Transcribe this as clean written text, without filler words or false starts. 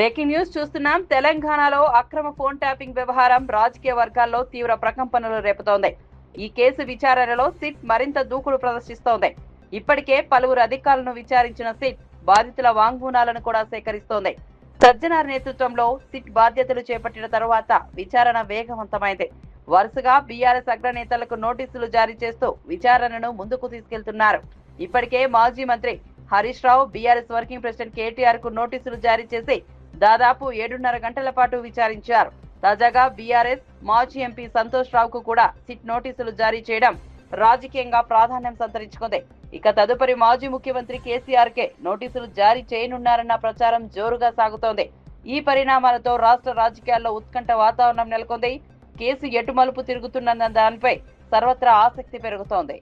Breaking news చూస్తున్నాం. తెలంగాణలో అక్రమ ఫోన్ ట్యాపింగ్ వ్యవహారం రాజకీయ వర్గాల్లో తీవ్ర ప్రకంపనలు రేపుతోంది. ఈ కేసు విచారణలో సిట్ మరింత దూకుడు ప్రదర్శిస్తోంది. ఇప్పటికే పలువురు అధికారులను విచారించిన సిట్ బాధితుల వాంగ్మూలాలను కూడా సేకరిస్తోంది. సజ్జనార్ నేతృత్వంలో సిట్ బాధ్యతలు చేపట్టిన తరువాత విచారణ వేగవంతమైంది. వరుసగా బీఆర్ఎస్ అగ్రనేతలకు నోటీసులు జారీ చేస్తూ విచారణను ముందుకు తీసుకెళ్తున్నారు. ఇప్పటికే మాజీ మంత్రి Harish Rao, BRS working president KTR కు నోటీసులు జారీ చేసి దాదాపు 7:30 గంటల పాటు విచారించారు. తాజాగా బీఆర్ఎస్ మాజీ ఎంపీ సంతోష్ రావుకు కూడా సిట్ నోటీసులు జారీ చేయడం రాజకీయంగా ప్రాధాన్యం సంతరించుకుంది. ఇక తదుపరి మాజీ ముఖ్యమంత్రి కేసీఆర్ కే నోటీసులు జారీ చేయనున్నారన్న ప్రచారం జోరుగా సాగుతోంది. ఈ పరిణామాలతో రాష్ట్ర రాజకీయాల్లో ఉత్కంఠ వాతావరణం నెలకొంది. కేసు ఎటు మలుపు తిరుగుతున్న దానిపై సర్వత్రా ఆసక్తి పెరుగుతోంది.